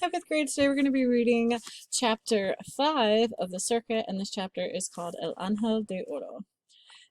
Hi, fifth grade. Today we're going to be reading chapter 5 of the circuit, and this chapter is called El Ángel de Oro.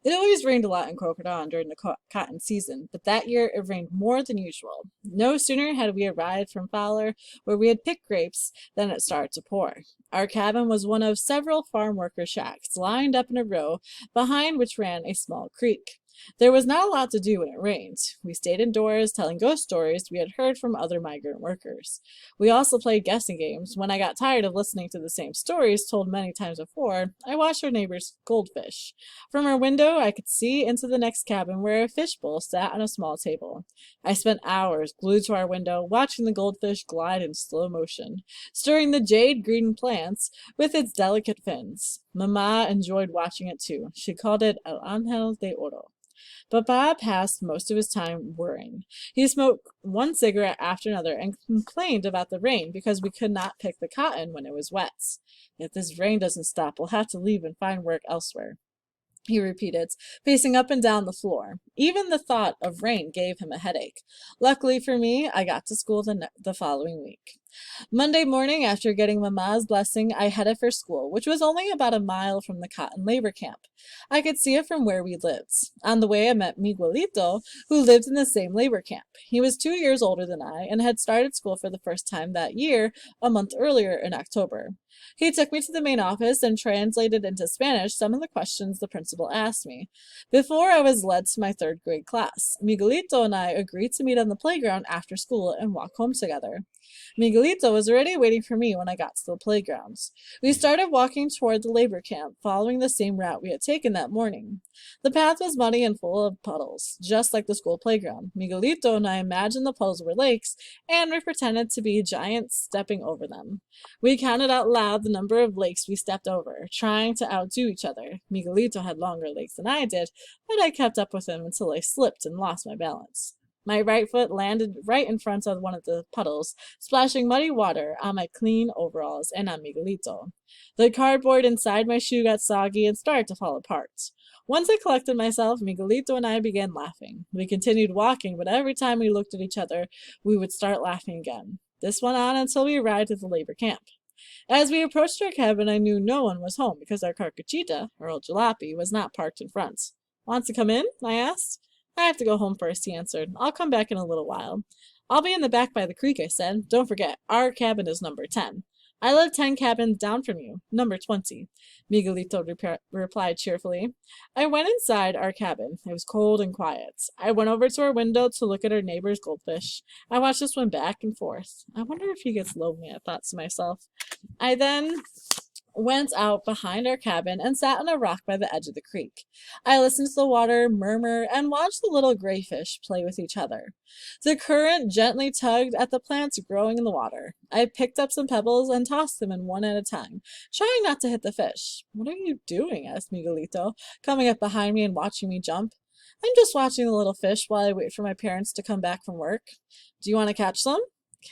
It always rained a lot in Crocodon during the cotton season, but that year it rained more than usual. No sooner had we arrived from Fowler, where we had picked grapes, than it started to pour. Our cabin was one of several farm worker shacks, lined up in a row, behind which ran a small creek. There was not a lot to do when it rained. We stayed indoors, telling ghost stories we had heard from other migrant workers. We also played guessing games. When I got tired of listening to the same stories told many times before, I watched our neighbor's Goldfish. From our window, I could see into the next cabin where a fishbowl sat on a small table. I spent hours glued to our window, watching the goldfish glide in slow motion, stirring the jade green plants with its delicate fins. Mama enjoyed watching it too. She called it El Ángel de Oro. But Bob passed most of his time worrying. He smoked one cigarette after another and complained about the rain because we could not pick the cotton when it was wet. If this rain doesn't stop, we'll have to leave and find work elsewhere, he repeated, pacing up and down the floor. Even the thought of rain gave him a headache. Luckily for me, I got to school the following week. Monday morning, after getting Mama's blessing, I headed for school, which was only about a mile from the cotton labor camp. I could see it from where we lived. On the way, I met Miguelito, who lived in the same labor camp. He was 2 years older than I and had started school for the first time that year, a month earlier in October. He took me to the main office and translated into Spanish some of the questions the principal asked me. Before I was led to my third grade class, Miguelito and I agreed to meet on the playground after school and walk home together. Miguelito was already waiting for me when I got to the playgrounds. We started walking toward the labor camp, following the same route we had taken that morning. The path was muddy and full of puddles, just like the school playground. Miguelito and I imagined the puddles were lakes, and we pretended to be giants stepping over them. We counted out loud the number of lakes we stepped over, trying to outdo each other. Miguelito had longer legs than I did, but I kept up with him until I slipped and lost my balance. My right foot landed right in front of one of the puddles, splashing muddy water on my clean overalls and on Miguelito. The cardboard inside my shoe got soggy and started to fall apart. Once I collected myself, Miguelito and I began laughing. We continued walking, but every time we looked at each other, we would start laughing again. This went on until we arrived at the labor camp. As we approached our cabin, I knew no one was home because our carcachita, or old jalopy, was not parked in front. Want to come in? I asked. I have to go home first, he answered. I'll come back in a little while. I'll be in the back by the creek, I said. Don't forget, our cabin is number 10. I live 10 cabins down from you, number 20, Miguelito replied cheerfully. I went inside our cabin. It was cold and quiet. I went over to our window to look at our neighbor's goldfish. I watched it swim back and forth. I wonder if he gets lonely, I thought to myself. I then went out behind our cabin and sat on a rock by the edge of the creek. I listened to the water murmur and watched the little gray fish play with each other. The current gently tugged at the plants growing in the water. I picked up some pebbles and tossed them in one at a time, trying not to hit the fish. What are you doing? Asked Miguelito, coming up behind me and watching me jump. I'm just watching the little fish while I wait for my parents to come back from work. Do you want to catch some?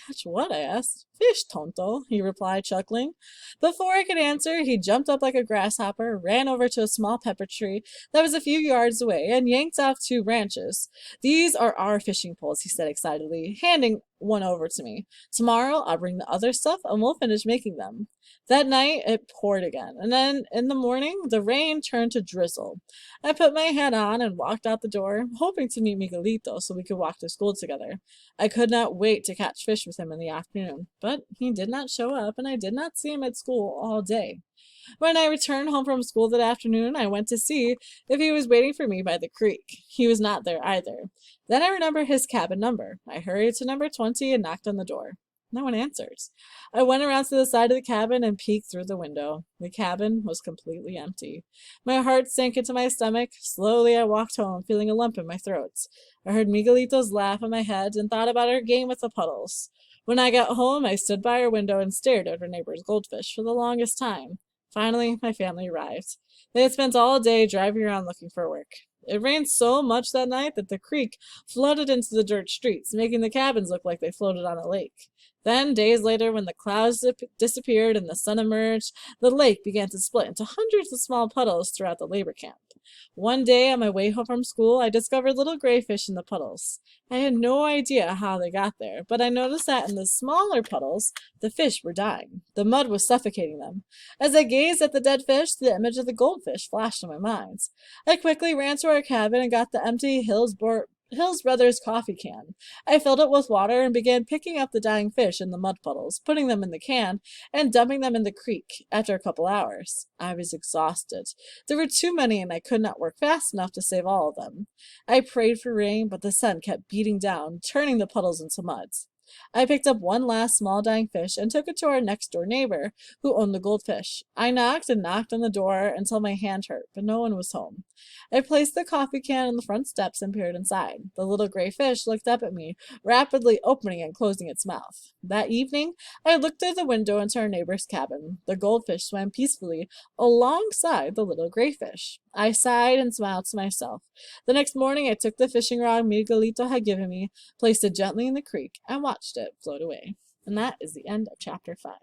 Catch what? I asked. Fish, tonto, he replied, chuckling. Before I could answer, he jumped up like a grasshopper, ran over to a small pepper tree that was a few yards away, and yanked off 2 branches. These are our fishing poles, he said excitedly, handing one over to me. Tomorrow I'll bring the other stuff and we'll finish making them. That night it poured again, and then in the morning the rain turned to drizzle. I put my hat on and walked out the door, hoping to meet Miguelito so we could walk to school together. I could not wait to catch fish with him in the afternoon, but he did not show up, and I did not see him at school all day. When I returned home from school that afternoon, I went to see if he was waiting for me by the creek. He was not there either. Then I remembered his cabin number. I hurried to number 20 and knocked on the door. No one answered. I went around to the side of the cabin and peeked through the window. The cabin was completely empty. My heart sank into my stomach. Slowly I walked home, feeling a lump in my throat. I heard Miguelito's laugh in my head and thought about our game with the puddles. When I got home, I stood by our window and stared at our neighbor's goldfish for the longest time. Finally, my family arrived. They had spent all day driving around looking for work. It rained so much that night that the creek flooded into the dirt streets, making the cabins look like they floated on a lake. Then, days later, when the clouds disappeared and the sun emerged, the lake began to split into hundreds of small puddles throughout the labor camp. One day on my way home from school, I discovered little gray fish in the puddles. I had no idea how they got there, but I noticed that in the smaller puddles, the fish were dying. The mud was suffocating them. As I gazed at the dead fish, the image of the goldfish flashed in my mind. I quickly ran to our cabin and got the empty Hills Brothers coffee can. I filled it with water and began picking up the dying fish in the mud puddles, putting them in the can, and dumping them in the creek. After a couple hours, I was exhausted. There were too many and I could not work fast enough to save all of them. I prayed for rain, but the sun kept beating down, turning the puddles into mud. I picked up one last small dying fish and took it to our next door neighbor, who owned the goldfish. I knocked and knocked on the door until my hand hurt, but no one was home. I placed the coffee can on the front steps and peered inside. The little gray fish looked up at me, rapidly opening and closing its mouth. That evening, I looked through the window into our neighbor's cabin. The goldfish swam peacefully alongside the little gray fish. I sighed and smiled to myself. The next morning, I took the fishing rod Miguelito had given me, placed it gently in the creek, and watched it float away. And that is the end of chapter 5.